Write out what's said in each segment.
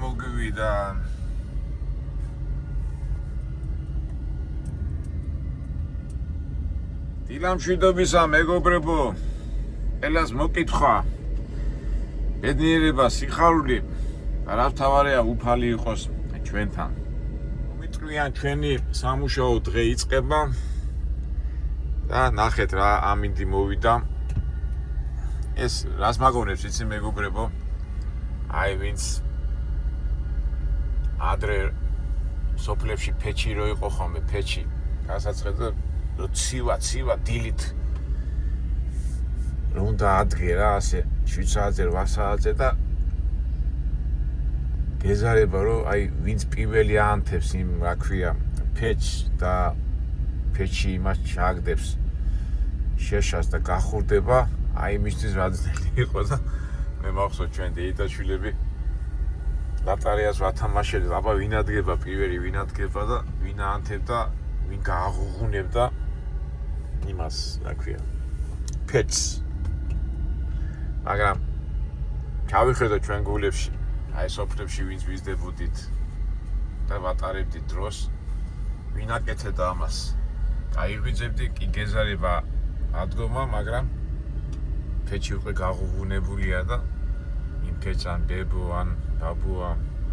მოგვივიდა დილამშვიდობისა მეგობრებო, ყველას მოკითხვა, ბედნიერება, სიხარული და რა მთავარია უფალი იყოს ჩვენთან. მომიტყვიან ჩვენი სამუშაო დღე იწყება და ნახეთ რა ამინდი მოვიდა. ეს რას მაგონებს იცი მეგობრებო? აი ვინც ადრე სოფლებში ფეჩი რო იყო ხოლმე, ფეჩი გასაცხადო ცივა დილით რომ უნდა ადგე რა ასე 7 საათზე 8 საათზე და გეზარება რომ აი ვინც პირველი აანთებს იმ რა ქვია ფეჩს და ფეჩი იმას ჩააგდებს შეშას და გახურდება აი მისთვის რა ძნელი იყო და მე მახსოვს ჩვენ დეიდაშვილები ლატარიას ვათამაშეთ აბა ვინ ადგება პირველი ვინ ადგება და ვინ აანთებდა ვინ გააღუღუნებდა იმას რა ქვია ფეჩს მაგრამ ჩავიხედო ჩვენ გულებში აი სოფლებში ვინც ვიზდებოდით და ვატარებდით დროს ვინ აკეთებდა ამას გაიღვიძებდი კი გეზარება ადგომა მაგრამ ფეჩი უკვე გააღუღუნებულია და იმ ფეჩს ან ბებო ან ბაბუ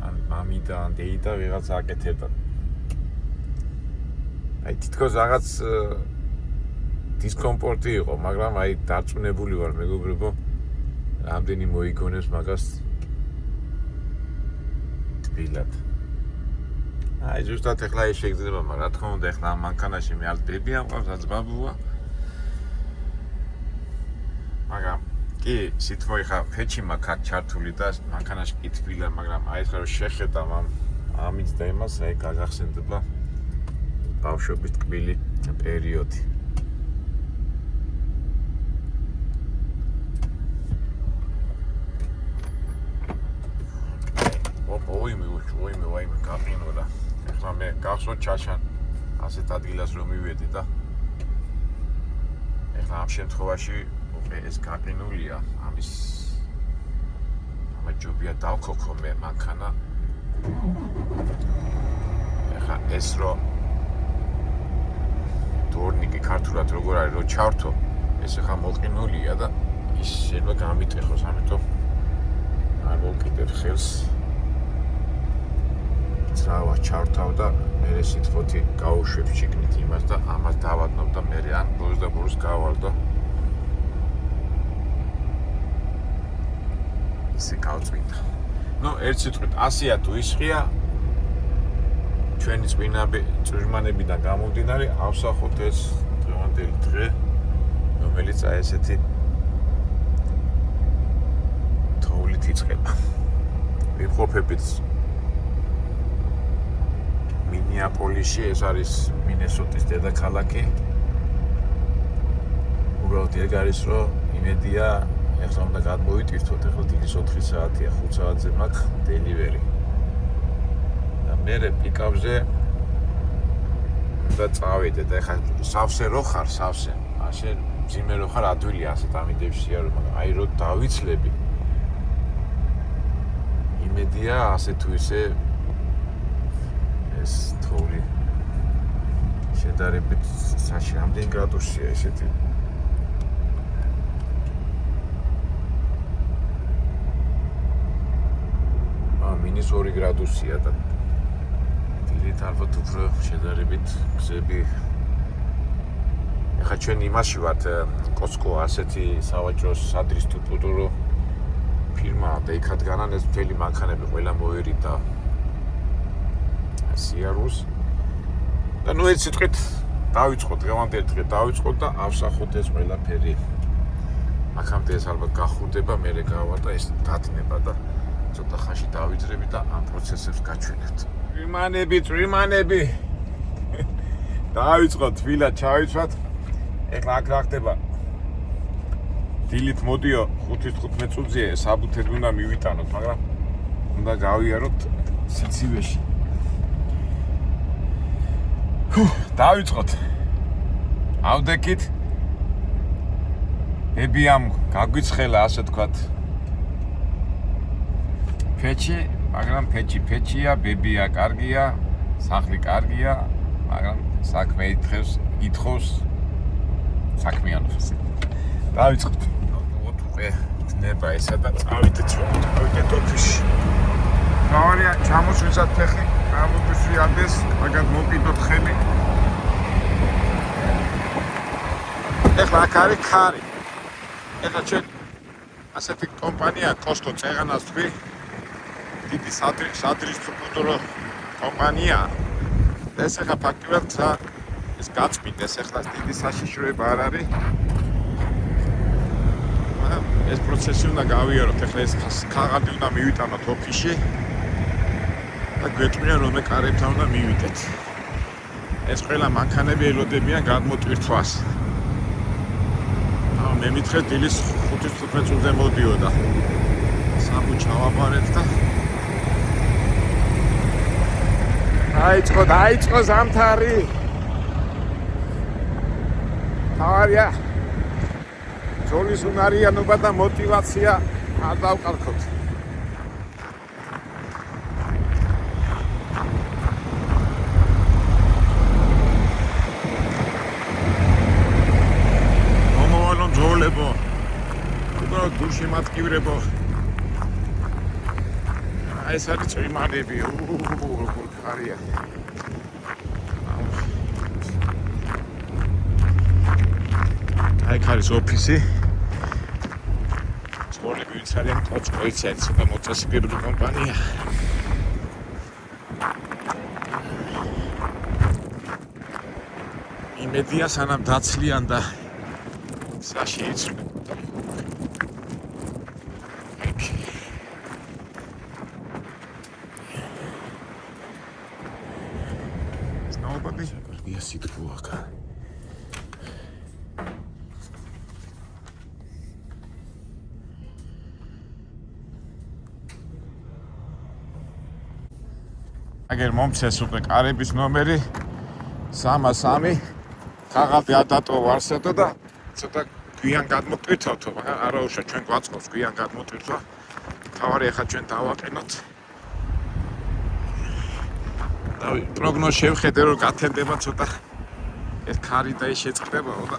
ან მამიდა ან დეიდა ვიღაც აკეთებდა აი თითქოს რაღაც დისკომფორტი იყო, მაგრამ აი დარწმუნებული ვარ მეგობრებო, რამდენი მოიგონებს მაგას თბილად. აი ზუსტად ეხლა ეს შეგრძნება, მაგრამ რა თქმა უნდა ეხლა ამ მანქანაში მე არ ბები ამყავს, რაც ბაბუა. მაგრამ კი სიტყვა ხა ფეჩი მაქვს ჩართული და მანქანაში კი თბილა, მაგრამ აი ხა რომ შეხედა ამით და იმას, აი გაგახსენდება ბავშვობის ტკბილი პერიოდი. ოიმე გაფრინოდა. ეხლა მე გახსოვთ ჩაშან ასეთ ადგილას რომ მივედი და ეხლა ამ შემთხვევაში ეს გაფრინულია ამის ამაჯობია დავქოქო მე მანქანა. ეხლა ეს რომ დორნიკი ქართულად როგორ არის რომ ჩავთო ეს ახლა მოყინულია და ის შეიძლება გამიტეხოს ამიტომ არ მოვკიდებ ხელს ძრავა ჩავთავ და მე სიტყვოთი გაუშვებ შიგნით იმას და ამას დავადნობ და მე ან ბურს და ბურს გავალ და ისე გავწვინდა. ნუ ერთ სიტყვით 100-ია თუ ისყია ჩვენი წვიმანებიდან გამომდინარე ავსახოთ ეს დღევანდელი დღე რომელიც აი ესეთი თოვლით იწყება. ვიმყოფებით მინეაპოლისში, ეს არის მინესოტის დედაქალაქი. უბრალოდ ეგ არის რომ იმედია ეხლა უნდა გადმოვიტვირთოთ, ეხლა დილის 4 საათია, 5 საათზე მაქვს დელივერი. მერე პიკაპზე და წავიდე და ეხლა სავსე რო ხარ, სავსე. ასე ძიმე რო ხარ, ადვილი ასეთ ამინდებშია რომ აი რო დავიცლები. იმედია ასე თუ ისე ეს თოვლი შედარებით საშემდენ გრადუსია ესეთი. -2 გრადუსია და დილით ალბათ უფრო შედარებით გზები. ეხლა ჩვენ იმაში ვართ კოსკო ასეთი სავაჭრო სადისტრიბუტორო ფირმა და იქადგანან ეს მთელი მანქანები ყველა მოერიდა სიარულს და ნუ ერთ სიტყვით დავიწყოთ დღევანდელი დღე დავიწყოთ და ავსახოთ ეს ყველაფერი. აქამდე ეს ალბათ გახურდება, მერე გავა და ეს დათნება და ცოტა ხანში დავიძრები და ამ პროცესებს გაჩვენებთ. წვიმანები დავიწყოთ თბილად ჩავიცვათ. ეხლა აქ რა ხდება? დილით მოდიო 5-15 წუთზე საბუთები უნდა მივიტანოთ, მაგრამ უნდა გავიაროთ სიცივეში. დავიწყოთ. ავდექით. ბებიამ გაგვიცხელა ასე თქვათ. ფეჩი მაგრამ ფეჩია, ბებია კარგია, სახლი კარგია, მაგრამ საქმე ითხოვს საქმიანობას. დავიწყოთ. ოთუყე ნება ესა და წავიდეთ ოფისში. გავარია ჩამოსვისად ფეხი, გამოფისვიადეს, მაგათ მოკიდოთ ხელი. ეხლა აქ არის ქარი. ეხლა ჩვენ ასეთი კომპანია კოსტო წეღანას თქვი. დიდი სადისტრიბუტორო კომპანია. ეს ახლა ფაქტიურად ეს გაწმინდეს ახლა დიდი საშიშროება არ არის. ეს პროცესი უნდა გავიაროთ. ახლა ეს ქაღალდი უნდა მივიტანოთ ოფისში. და გვეტყვია რომ კარებთან უნდა მივიდეთ. ეს ყველა მანქანები ელოდებიან გადმოტვირთვას. მე მითხრე დილის 5-15 წუთზე მოდიოდა. სამუ ჩავაბარეთ და დაიწყო ზამთარი. თავარია ძოლის უნარიანობა და мотиваცია არ დავყალხოთ. მომავალო ძოლებო. უბრალოდ გულში მატკივრებო. ეს არის წვიმადები. როგორ ხარია. აი ქარის ოფისი. სკოლები ვინც არიან კოჩკოიცი არის და მოტოციკლებური კომპანია. იმედია სანამ დაცლიან და საში იცვლენ. Я ситвуака. აგერ მომცეს უკვე კარების ნომერი 303 ქაღალდი ადატო ვარსებდა და ცოტა გვიან გადმოკვირთავთო, მაგრამ არაუშა ჩვენ გვაწყობს გვიან გადმოტვირთვა. თავარი ახლა ჩვენ დავაყენოთ. პროგნოზ შევხედე რომ გათენდება ცოტა ეს ქარი და ის შეწყდებაო და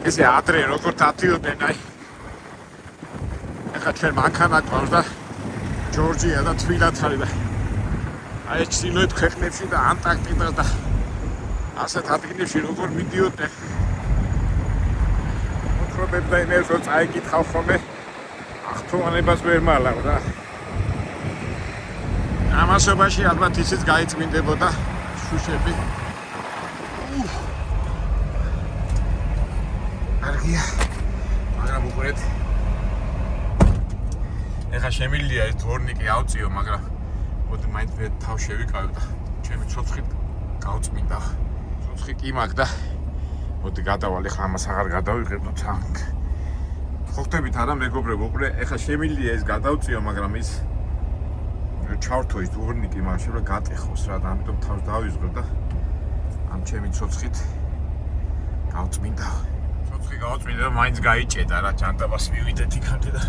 ესე ადრე როგორ დათიოდნენ აი ახლა ჩვენ მანქანა გვაქვს და ჯორჯია და თბილად არის და აი ეს ჩრდილოეთ ქვეყნებში და ანტარქტიდა და ასეთ ადგილებში როგორ მიდიოდნენ პრობლემა და იმერს რომ წაიკითხავ ხოლმე ახთოვანებას ვერ მალავ რა ამასობაში ალბათ ისიც გაიწმინდებოდა შუშები არგია მაგრამ უყურეთ ეხა შემიძლია ეს დვორნიკი ავწიო მაგრამ მოდი მაინც მე თავ შევიკავებ და ჩემი ცოცხლით გავწმინდა ცოცხი კი მაქვს და მოდი გადავალ ეხლა ამას აღარ გადავიღებო თან ხო ხტებით არა მეგობრებო უყურე ეხლა შემიძლია ეს გადავწიო მაგრამ ის ჩავრთო ის დვორნიკი მაგრამ შეიძლება გატეხოს რა და ამიტომ თავს დავიზღებ და ამ ჩემი ცოცხით გავწმინდა ცოცხი გავწმინდა და მაინც გაიჭედა რა ჯანტაბას მივიდეთ იქამდე და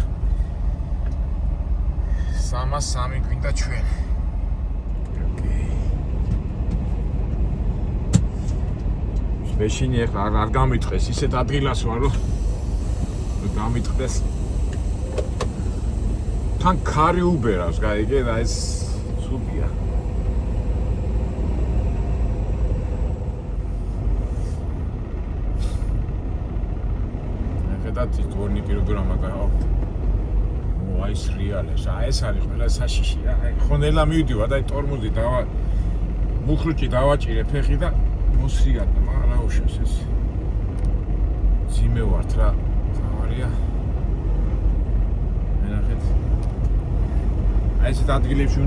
303 გვინდა ჩვენ მეშინი ეხლა არ გამიტყეს ისეთ ადგილას ვარ რომ გამიტყდეს თან ქარი უბერავს გაიგე და ეს სუპია ხედავთ ის დვორნიკი როგორ ამაგაა აი ეს რეალეს ეს არის ყველა საშიში რა აი ხონელა მივდივა და აი ტორმოზი დავა მუხრუჭი დავაჭირე ფეხი და მოსრიადა მაგრამ რა უშავს ეს ძიმე ვართ რა თავარია მენახეთ აი ეს ადგილებში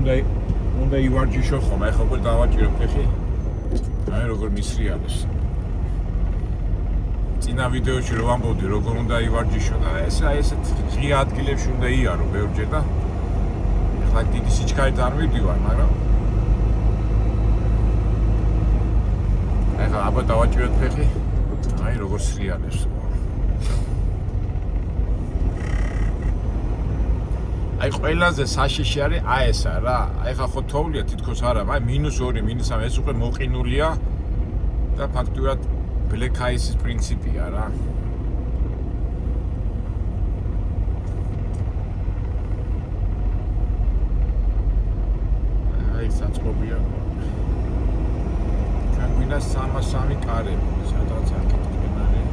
უნდა ივარჯიშო ხომ აი ხო ყოლ დავაჭირო ფეხი აი როგორ მისრიადეს წინა ვიდეოში რო ვამბობდი როგორ უნდა ივარჯიშო და ესეთ ღია ადგილებში უნდა იარო ბევრჯერ და ეხლა დიდი სიჩქარით არ მივდივარ მაგრამ ეხლა აბა დავაჭიროთ ფეხი. აი როგორ სრიალებს. აი ყველაზე საშიში არის აი ესა რა. აი ხა ხო თოვლია თითქოს არა, აი -2, -3 ეს უკვე მოყინულია და ფაქტურად Black Ice-ის პრინციპია რა. აი საწყობია. ჩაგვიდა 303 კარები, სადაც აქეთკენ არის.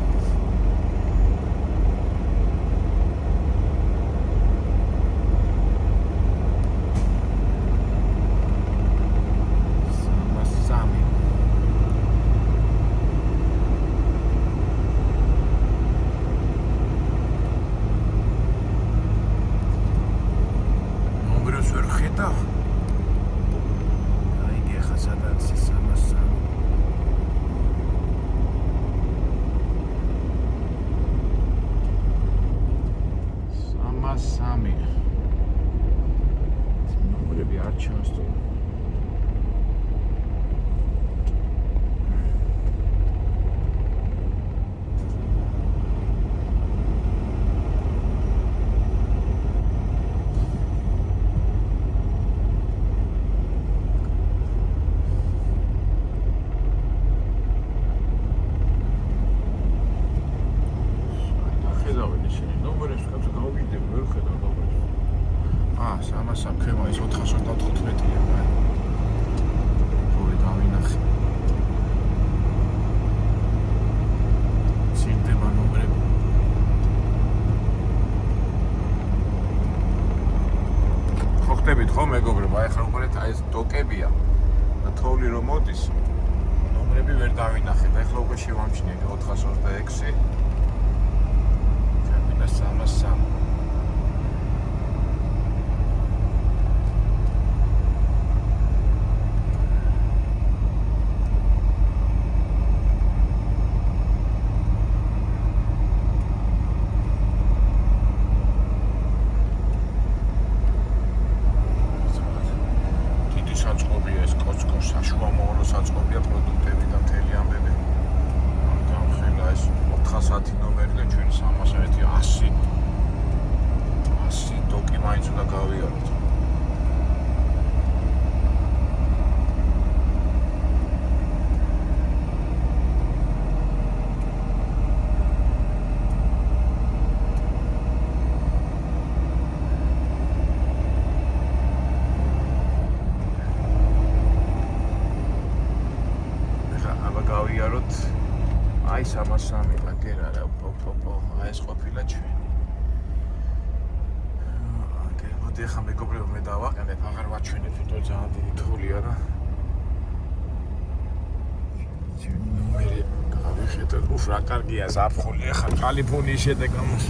ხო მეგობრებო, აი ახლა უყურეთ აი ეს დოკებია და თოვლი რომ მოდის, ნომრები ვერ დავინახეთ. აი ახლა უკვე შევამჩნიე 426 ჩამინა 303. აი 303 მაგერა რა აი ეს ყოფილა ჩვენი. აკე მოდი ახლა მეგობრებო მე დავაყენებ, აღარ ვაჩვენებ, თვითონ ძალიან დიდი თოვლია რა. ჩვენი ნომერი გავიხედოთ, უფ რა კარგია ზაფხული, ახლა კალიფორნიის შედეგ ამას.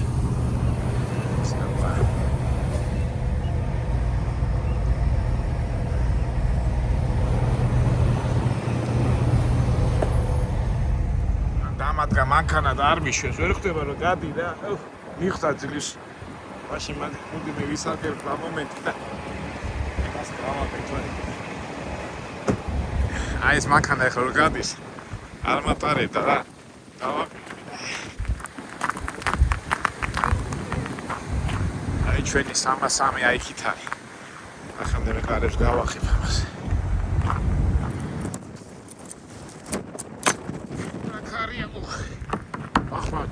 მანქანა და არ მიშვეს, ვერ ხდება რომ გადი და მიხსა ძლის. მაშინ მოდი მე ვისაკებ რა მომენტი და ებას გავაკეთე. აი ეს მანქანა ახლა რომ გადის, არ მატარებდა რა. დავაკეთე. აი ჩვენი 303 აი იქით არის. ახლა მე კარებს გავახებ ამას.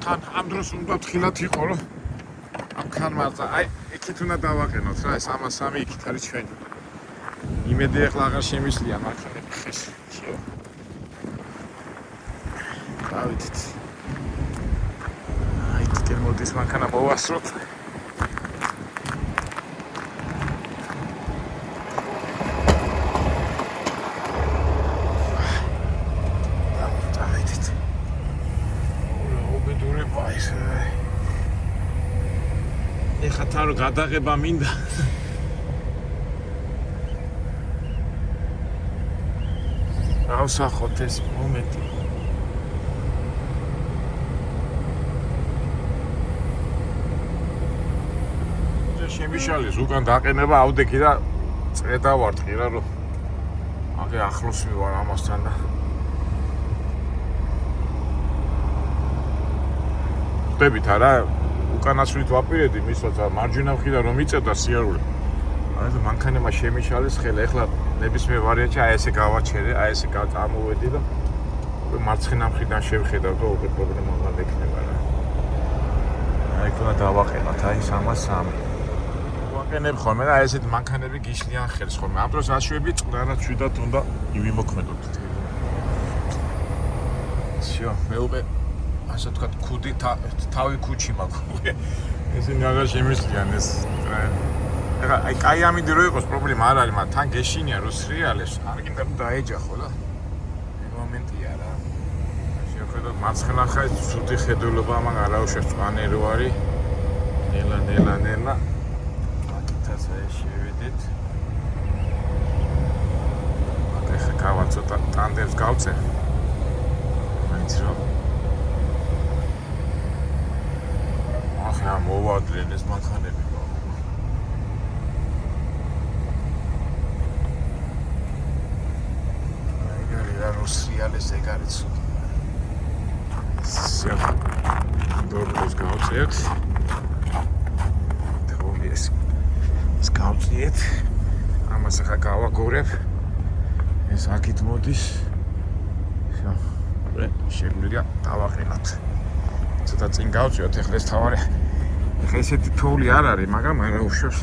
თან ამ დროს უნდა თხილად იყო რომ ამ ქანმარწა აი იქით უნდა დავაყენოთ რა ეს 303 იქით არის ჩვენი. იმედი ახლა აღარ შემისლია მანქანები ხეს. დავით. აი თითქოს მოდის მანქანა მოვასროთ. ეხა თან გადაღება მინდა. ავსახოთ ეს მომენტი. შემიშალის უკან დაყენება ავდექი და წედავარტყი რა რომ აგე ახლოს მივარ ამასთან და ხვდებით არა უკანასვლით ვაპირედი მის როცა მარჯვენა მხრიდან რომ იწევდა სიარული ანუ მანქანებმა შემიშალეს ხელა ეხლა ნებისმიერ ვარიანტში აი ესე გავაჩერე აი ესე გამოვედი და მარცხენა მხრიდან შევხედავ და უკვე პრობლემა არ ექნება რა აი თქო დავაყენოთ აი 303 ვაყენებ ხოლმე და ესეთ მანქანები გიშლიან ხელს ხოლმე ამ დროს აშვები წყდა რა ჩვიდათ უნდა ივიმოქმედოთ всё მე უკვე ასე თქვა ქუდი თავი ქუჩი მაქვს ესენი აღარ შემისწიან ეს ეხლა აი კაი ამინდი რო იყოს პრობლემა არ არის მაგრამ თან გეშინია რო სრიალებს არ გინდა რომ დაეჯახო რა მომენტია რა შეხედოთ მარცხენა ხაზი ცუდი ხედულობა ამან არაუშავს წვანე რო არის ნელა აკითაც შევედით ეხლა გავა ცოტა ტანდემს გავწე მაინც რომ ახლა მოვადრენ ეს მანქანები სრიალეს ეგ არის ცუდი. დორბოს გავწევთ. თოვლის გავწიეთ. ამას ახლა გავაგორებ. ეს აქით მოდის. всё. შეგვიძლია დავაყენოთ. ცოტა წინ გავწიოთ ეხლა ეს თავარი. ეხლა ესეთი თოვლი არ არის, მაგრამ არა უშავს.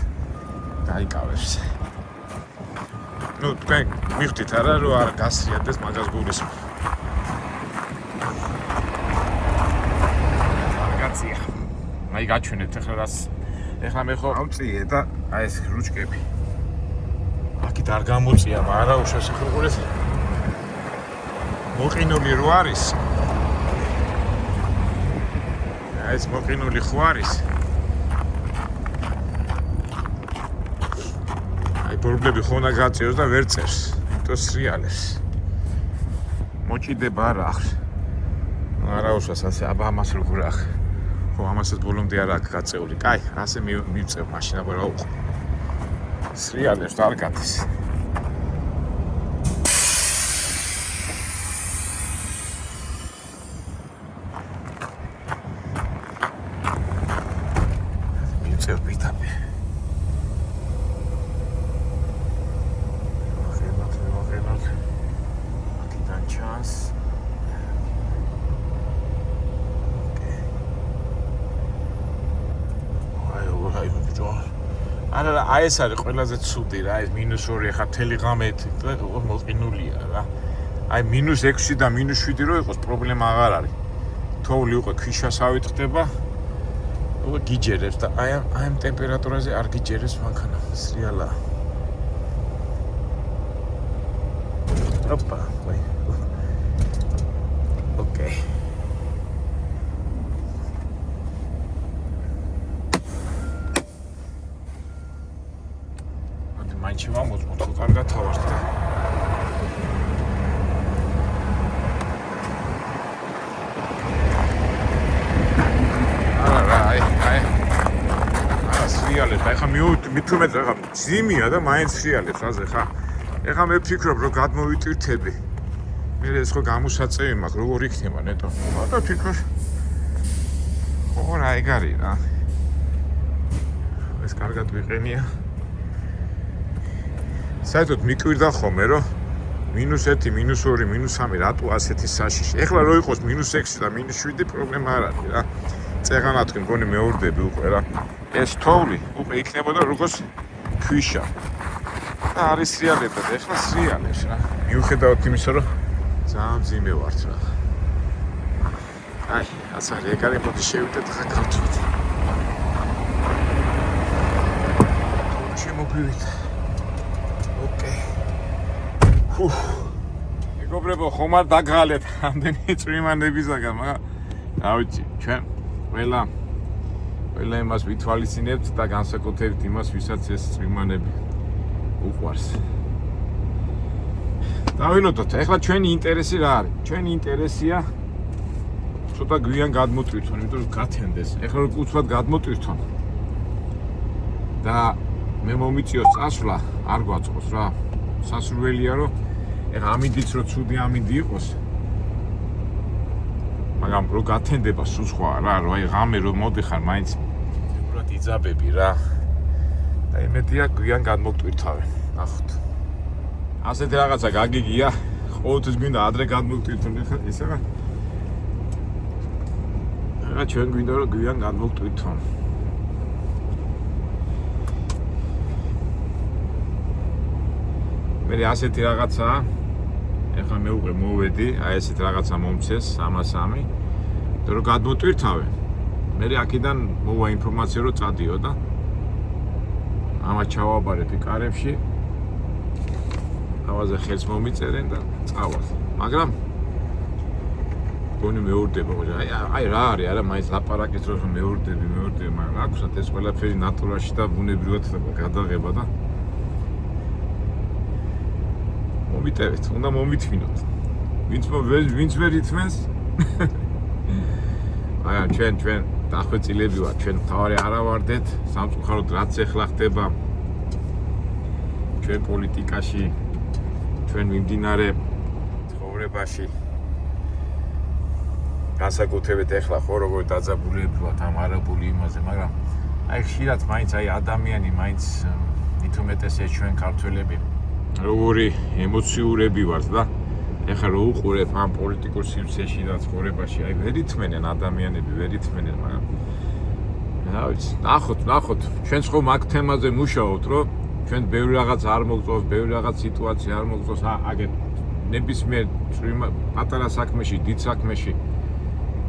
დაიკავებს. ну თქვენ მიხდით არა რომ არ გასრიადეს მაგას გულისხმობ კარგაცია აი გაჩვენეთ ახლა რას ეხლა მე ხო ავწიე და აი ეს რუჩკები აქეთ არ გამოწია მაგრამ უშავს ხუყურეს მოყინული რო არის აი ეს მოყინული ხო არის პრობლემები ხონა გაწევს და ვერ წერს. იმიტომ სრიალებს. მოჭიდება არა ახ. არა უშავს ასე აბა ამას როგორ ახ. ხო ამასაც ბოლომდე არ აქვს გაწეული. კაი, ასე მივწევ მაშინ აბა რა უყო. სრიალებს არ გადის. მივწევ პიტაპი. არა აი ეს არის ყველაზე ცუდი რა ეს -2 ხა თელი ღამეთ და მოყინულია რა აი -6 და -7 რო იყოს პრობლემა აღარ არის თოვლი უკვე ქვიშასავით ხდება უკვე გიჯერებს და აი ამ ტემპერატურაზე არ გიჯერებს მანქანა სრიალა ოპა ვაი ოკეი მაინც მომოწმოთ ხო კარგად თავართ და არა აი სრიალებს ახლა მithumetre ახლა ძიმია და მაინც სრიალებს აზე ხა ეხლა მე ვფიქრობ რომ გადმოვიტვირთები მე ეს ხო გამოსაწევი მაქვს როგორ იქნება ნეტო და თვითონ ხო რა ეგ არის რა ეს კარგად ვიყენია საერთოდ მიკვირდა ხოლმე რომ -1, -2, -3 რატო ასეთი საშიში. ეხლა რო იყოს -6 და -7 პრობლემა არ არის რა. წეღანათქი მგონი მეორდები უკვე რა. ეს თოვლი უკვე იქნებოდა როგორც ქვიშა. და არის სრიალები და ეხლა სრიალებს რა. მიუხედავად იმისა რომ ძალიან მძიმე ვართ რა. აი, ასარი ეგარი მოდი შევიდეთ ხა გავწვით. შემოგვივით. ოკეი. მეგობრებო, ხომ არ დაგღალეთ ამდენი წვიმანებისაგან, მაგრამ რა ვიცი, ჩვენ ყველა იმას ვითვალისწინებთ და განსაკუთრებით იმას, ვისაც ეს წვიმანები უყვარს. დავილოდოთ, ეხლა ჩვენი ინტერესი რა არის? ჩვენი ინტერესია ცოტა გვიან გადმოტვირთონ, იმიტომ რომ გათენდეს. ეხლა რო უცბად გადმოტვირთონ და მე მომიწიოს წასვლა, არ გვაწყოს რა. სასურველია რომ ეხლა ამინდიც რო ცუდი ამინდი იყოს. მაგრამ რო გათენდება სულ სხვა რა, რო აი ღამე რო მოდიხარ, მაინც უბრალოდ იძაბები რა. და იმედია გვიან გადმოგტვირთავენ. ნახოთ. ასეთი რაღაცა გაგიგია, ყოველთვის გვინდა ადრე გადმოგტვირთონ ხა, ისე რა. რა ჩვენ გვინდა რომ გვიან გადმოგტვირთონ. მე ასეთი რაღაცაა. ეხლა მე უკვე მოვედი, აი ესეთ რაღაცა მომცეს 303 და რომ გადმოტვირთავენ. მე აქედან მოვა ინფორმაცია რომ წადიო და ამას ჩავაბარებ იკარებში. ავაზე ხელს მომიწერენ და წავალ. მაგრამ გონი მეურდება, აი რა არის, არა მაინც ლაპარაკის დროს მეურდები, მაგრამ აქვსათ ეს ყველაფერი ნატურაში და ბუნებრივად გადაღება და მომიტევეთ, უნდა მომითმინოთ. ვინც ვერ ითმენს? აი ჩვენ დახვეწილები ვართ, ჩვენ თავარი არა ვარდეთ, სამწუხაროდ რაც ახლა ხდება ჩვენ პოლიტიკაში, ჩვენ მიმდინარე ცხოვრებაში. განსაკუთრებით ახლა ხო როგორ დაძაბულები ვართ ამ არაბული იმაზე, მაგრამ აი ხშირად მაინც აი ადამიანი მაინც მithumetes ჩვენ ქართველები როგორი ემოციურები ვართ და ეხლა რო უყურებ ამ პოლიტიკურ სივრცეში და ცხოვრებაში, აი ვერ ითმენენ ადამიანები, ვერ ითმენენ, მაგრამ რა ვიცი, ნახოთ, ჩვენც ხომ აქ თემაზე მუშაობთ, რომ ჩვენ ბევრი რაღაც არ მოგწონს, ბევრი რაღაც სიტუაცია არ მოგწონს, აგეთ ნებისმიერ პატარა საქმეში, დიდ საქმეში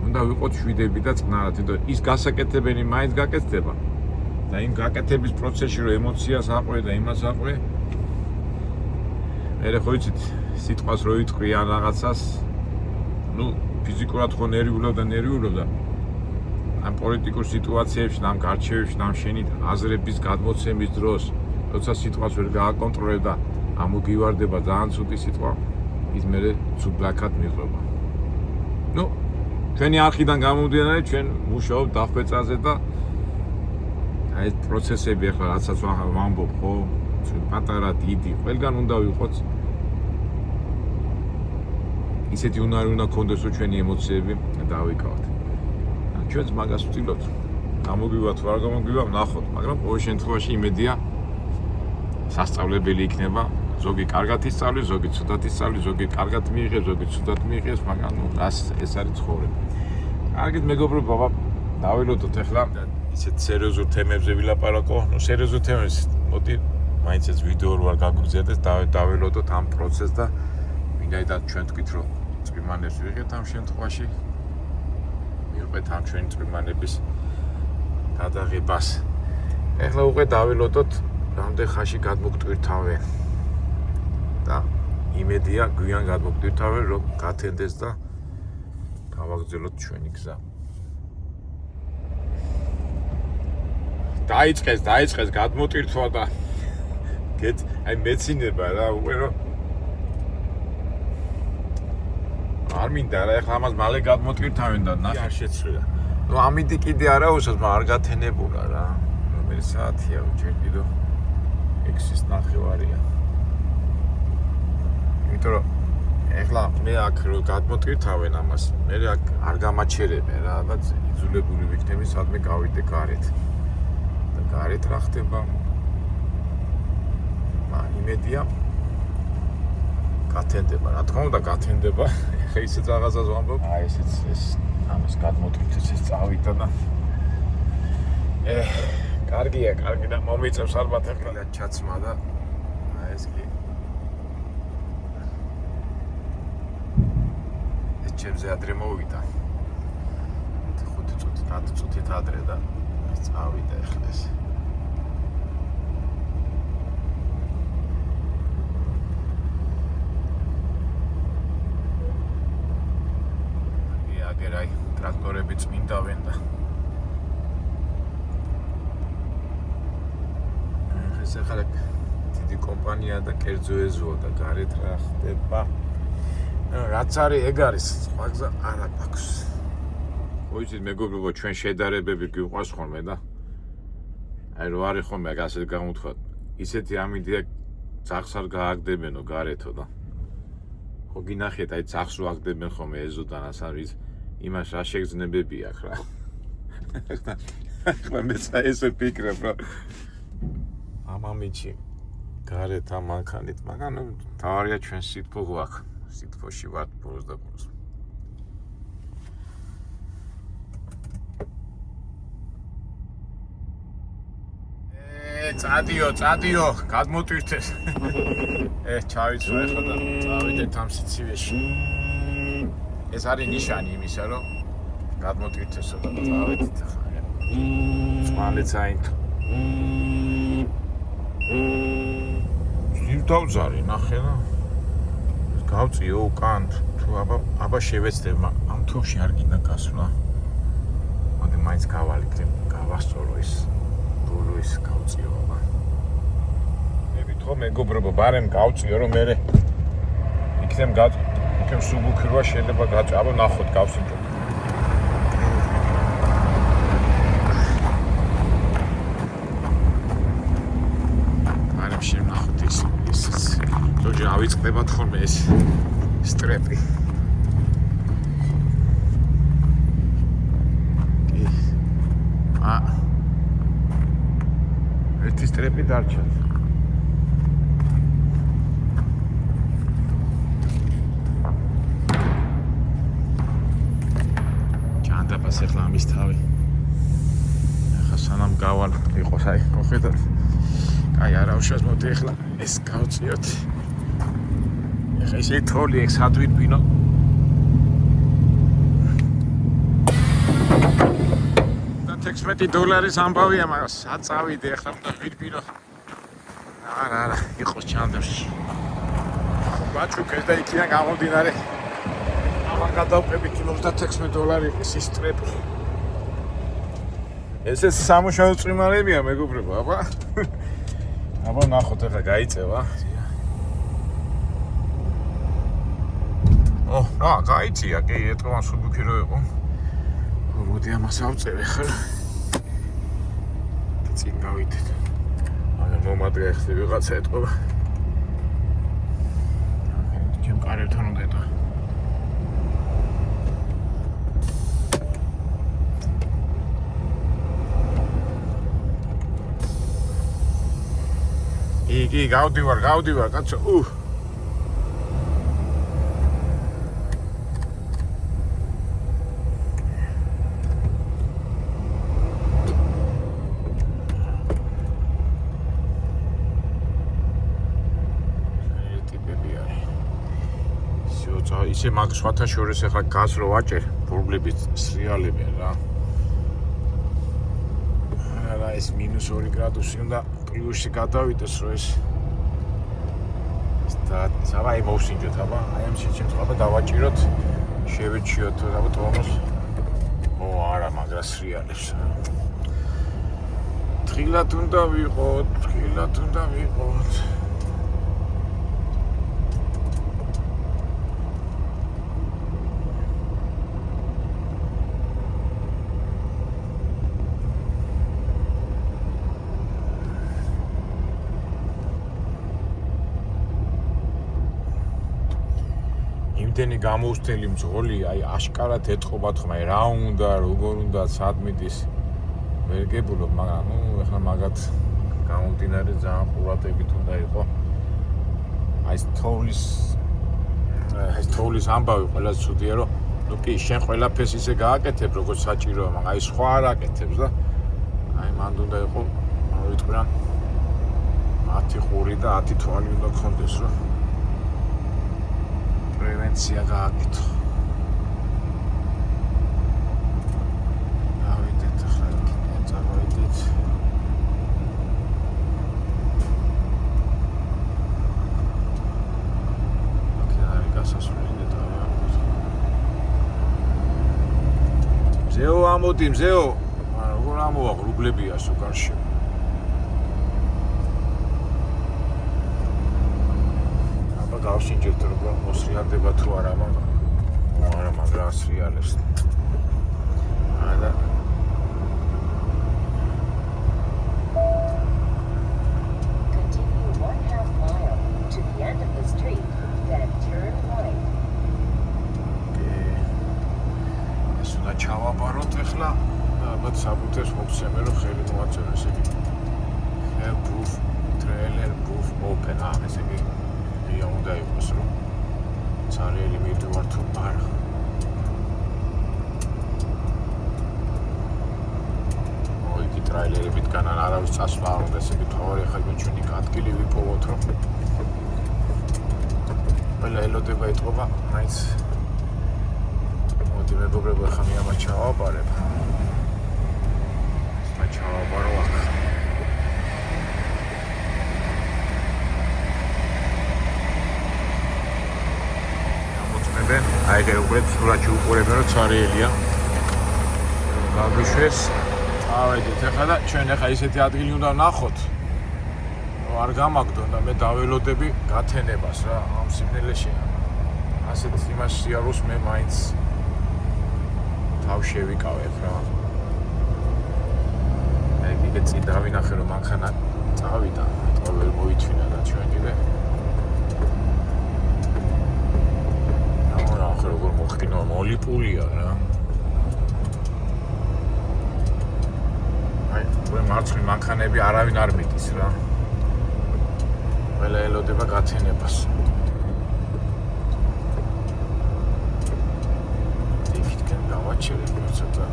უნდა ვიყოთ შვიდები და წყნარად, თვითონ ის გასაკეთებელი მაინც გაკეთდება და იმ გაკეთების პროცესში რომ ემოციას აყვე და იმას აყვე მე ხო იცით სიტყვას რო იტყვი ან რაღაცას ნუ ფიზიკურად ხო ნერვიულობ და ამ პოლიტიკურ სიტუაციებში და ამ გარჩევებში და ამ შენი აზრების გადმოცემის დროს როცა სიტყვას ვერ გააკონტროლებ და ამოგივარდება ძალიან ცუდი სიტყვა ის მერე ცუდლაკად მიყვება ნუ ჩვენი არხიდან გამომდინარე ჩვენ მუშაობთ დახვეწაზე და აი ეს პროცესები ახლა რაცაც ვამბობ ხო პატარა დიდი ყველგან უნდა ვიყოთ ისეთი უნარი უნდა გქონდეს რომ ჩვენი ემოციები დავიკავოთ. ჩვენც მაგას ვწილობთ. გამოგივათ თუ არ გამოგივათ, ნახოთ, მაგრამ ყოველ შემთხვევაში იმედია სასწავლებელი იქნება. ზოგი კარგად ისწავლის, ზოგი ცუდად ისწავლის, ზოგი კარგად მიიღებს, ზოგი ცუდად მიიღებს, მაგრამ ნუ ეს არის ცხოვრება. კარგით მეგობრებო, ბაბა, დავილოდოთ ახლა ისეთ სერიოზულ თემებზე ვილაპარაკო. ნუ სერიოზულ თემებს მოდი მაინც ეს ვიდეო რო არ გაგვიზიარდეს, დავილოდოთ ამ პროცესს და მინდა ჩვენ თქვით რომ წვიმანებს ვიღეთ ამ შემთხვევაში მივყვეთ ამ ჩვენი წვიმანების გადაღებას. ეხლა უკვე დავილოდოთ რამდენ ხანში გადმოგტვირთავენ და იმედია გვიან გადმოგტვირთავენ რომ გათენდეს და გავაგრძელოთ ჩვენი გზა. დაიწყეს გადმოტვირთვა და აი მეცინება რა უკვე რომ არ მინდა რა ეხლა ამას მალე გადმოტვირთავენ და ნახე შეცვლა. ნუ ამიტი კიდე არა უსოს მაგრამ არ გათენებულა რა. რომელი საათია ჯერ კიდე 6-ის ნახევარია. იმიტომ რომ ეხლა მე აქ რო გადმოტვირთავენ ამას, მე აქ არ გამაჩერებენ რა და იძულებული ვიქნები სადმე გავიდე გარეთ. და გარეთ რა ხდება? იმედია გათენდება, რა თქმა უნდა გათენდება. ეხლა ისეთ რაღაცას ვამბობ. აი ესეც ეს ამას გადმოტვირთეს ეს წავიდა და კარგია და მომიწევს ალბათ ახლა ჩაცმა და აი ეს კი ეს ჩემზე ადრე მოვიდა. 5 წუთი, 10 წუთით ადრე და წავიდა ახლა ეს. აი ტრაქტორები წმინდავენ და ეს ახლა დიდი კომპანია და კერძო ეზოა და გარეთ რა ხდება. რაც არის ეგ არის, სხვა გზა არ აქვს. ხო იცით მეგობრებო, ჩვენ შედარებები გვიყვარს ხოლმე და აი რო არის ხოლმე ასეთ გამოთქვათ, ისეთი ამიდია ძაღს არ გააგდებენო გარეთო და ხო გინახეთ აი ძაღს რო აგდებენ ხოლმე ეზოდან ას არის იმას რა შეგრძნებები აქვს რა. ახლა მეც ესე ვფიქრობ, რომ ამამიჩი გარეთ ამ მანქანით, მაგრამ თავარია ჩვენ სიტყვა გვაქვს. სიტყვაში ვართ ბოლოს და ბოლოს. წადიო, გადმოტვირთეს. ჩავიცვა ახლა და წავიდეთ ამ სიცივეში. ეს არის ნიშანი იმისა, რომ გადმოტვირთესო და წავედით ახლა. წვალეც აინთ. დავძარი, ნახე რა. გავწიო უკან, თუ აბა შევეცდებ, ამ თოში არ გინდა გასვლა. მოდი მაინც გავალიქრებ, გავასწორო ეს. ბოლოს გავწიო აბა. მე ვითხოვ მეგობრებო, ბარემ გავწიო რომ მე იქნებ სუბუქირვა შეიძლება გაწვა, აბა ნახოთ გავსინჯო. ბარემ შემნახოთ ის ზოგჯერ ავიწყდებათ ხოლმე ეს სტრეპი. ერთი სტრეპი დარჩა. ჩანდაბას ახლა ამის თავი. ახლა სანამ გავალ იყოს აი, მოხედათ. აი არავშას მოდი ახლა ეს გავწიოთ. ახლა ესე თოლი ეს ადვირბინო. $16 ამბავია, მაგრამ საწავიდე ახლა უნდა ვირბინო. არა, იყოს ჩანდებში. ვაჩუქეს და იქიდან გამომდინარე. ამან გადავყევით $16 ის სტრეპი. ესე სამუშაო წვიმარებია მეგობრებო, აბა. აბა ნახოთ ახლა გაიწევა. გაიწია, კი, ეტყობა სუბუქირო იყო. მოდი ამას ავწევ ახლა. წინ გავიდეთ. მაგრამ მომადგა ახლა ვიღაცა ეტყობა. ჩემ კარებთან უნდა ეტყობა. იგი გავდივარ, კაცო. ისე მაგ სხვათა შორის ახლა გაზ რო ვაჭერ, ბურგლებით სრიალებია რა. არა ეს -2 გრადუსი უნდა პლუსში გადავიდეს რო ეს და სავაი მოვსინჯოთ აბა, აი ამ შემთხვევაში დავაჭიროთ, შევეჩიოთ აბა ტონოს. არა, მაგრა სრიალებს. თხილად უნდა ვიყოთ. იმდენი გამოუცდელი მძღოლი, აი აშკარად ეთყობათ ხომ, აი რა უნდა, როგორ უნდა, სად მიდის. ვერ გებულობ, მაგრამ ახლა მაგათ გამომდინარე ძალიან ყურადებით უნდა იყო. აი თოვლის ამბავი ყველას ცუდია, რომ კი შენ ყველაფერს ისე გააკეთებ, როგორც საჭიროა, მაგრამ აი სხვა არ აკეთებს და აი მანდ უნდა იყო, ვიტყვიან 10 ყური და 10 თვალი უნდა გქონდეს, რომ პრევენცია გააკეთო. გავიდეთ ახლა იქიდან წავიდეთ. აქ არის გასასვლელი და მზეო ამოდი, მზეო. როგორ ამოვა რუბლებია სუკარში. გავსინჯეთ რომ მოსრიალდება თუ არა, მაგრამ ასრიალებს. და Continue 1/2 mile to the end of the street, then turn right. და ჩავაბაროთ ახლა ალბათ საბუთეს მოგცემე რომ ხელი მოაწერო ესე იგი have proof trailer proof open ეს იგი ღია უნდა იყოს რომ ცარიელი მიდივარ თუ არა ოი ტრეილერებით განან არავის წასვლა არ უნდა ესე იგი თავი ხალხი ჩვენი ადგილი ვიპოვოთ რომ ყველა ელოდება ეთყობა მაინც მოდი მეგობრებო ხა მე ამას ჩავაბარებ ჩავაბარო აქ ამოწმებენ აი ეგ უკვე სურათი უყურებენ რომ ცარიელია გაგიშვეს ავედით ახლა და ჩვენ ახლა ისეთი ადგილი უნდა ვნახოთ რომ არ გამაგდონ და მე დაველოდები გათენებას რა ამ სიგნალში ასეთ იმას სიარულს მე მაინც თავ შევიკავებ რა ეგ წინ დავინახე რომ მანქანა წავიდა ყოველ მოითვინა და ჩვენივე რა ახლა როგორ მოხდინო მოლიპულია რა აი უკვე მარცხნივ მანქანები არავინ არ მიდის რა ყველა ელოდება გათენებას იქითკენ გავაჩერებ ცოტა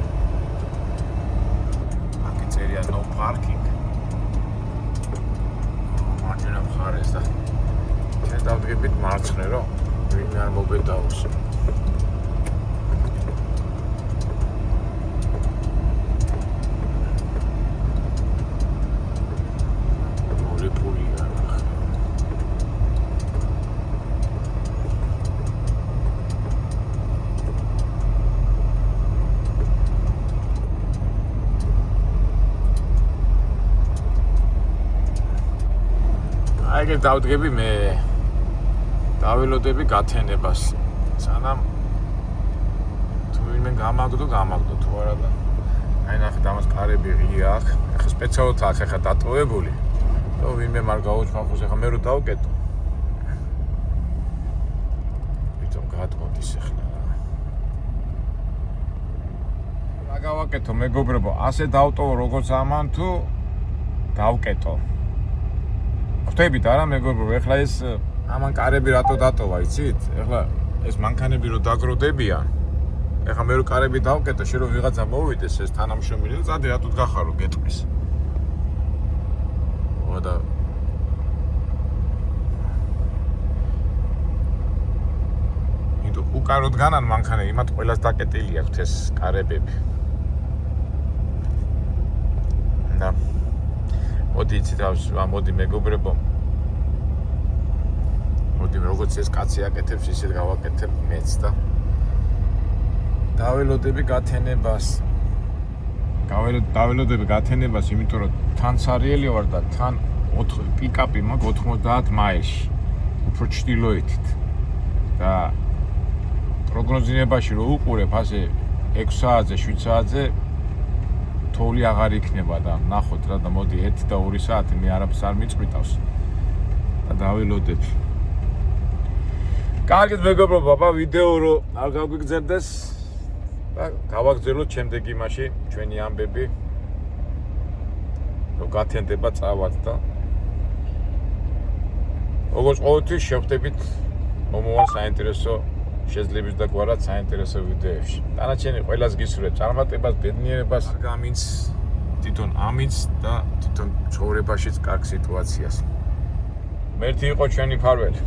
no parking. Martin მხარეს და ჩვენ დავდგებით მარცხნე რომ ვინმე არ მოგედაოს. მოლიპულია. ეგ დავდგები მე დაველოდები გათენებას სანამ თუ ვინმე გამაგდო თუ არა და აი ნახეთ ამას კარები ღია აქ ახლა სპეციალურად აქ ახლა დატოვებული რომ ვინმე არ გაუჩვახოს ახლა მე რო დავკეტო ვიტომ გადმოდის ახლა რა გავაკეთო მეგობრებო ასე დავტოვო როგორც ამან თუ დავკეტო ხვდებით არა მეგობრებო ეხლა ეს ამან კარები რატო დატოვა იცით ეხლა ეს მანქანები რო დაგროდებიან ეხლა მე რო კარები დავკეტო შე რო ვიღაცა მოვიდეს ეს თანამშრომელი და წადი რატო გახარო გეტყვის და იდო უკაროდ განან მანქანები იმათ ყველას დაკეტილი აქვს ეს კარებები და მოდი იცით მოდი მეგობრებო მოდი როგორც ეს კაცი აკეთებს ისეთ გავაკეთებ მეც და დაველოდები გათენებას იმიტომ რომ თან ცარიელი ვარ და თან პიკაპი მაქვს 90 მაილში უფრო ჩრდილოეთით და პროგნოზირებაში რომ უყურებ ასე 6 საათზე 7 საათზე თოვლი აღარ იქნება და ნახოთ რა და მოდი 1 და 2 საათი მე არაფერს არ მიწვიტავს და დაველოდებ. კარგით მეგობრებო, აბა ვიდეო რო არ გაგვიგზერდეს და გავაგრძელოთ შემდეგ იმაში ჩვენი ამბები რომ გათენდება წავალთ და როგორც ყოველთვის შევხვდებით მომავალ საინტერესო შეძლებს და გვარად საინტერესო ვიდეოებში. დანარჩენი ყველას გისურვებ წარმატებას, ბედნიერებას, გამინც, თვითონ ამინც და თვითონ ცხოვრებაშიც კარგ სიტუაციას. მერთი იყო ჩვენი ფარველი.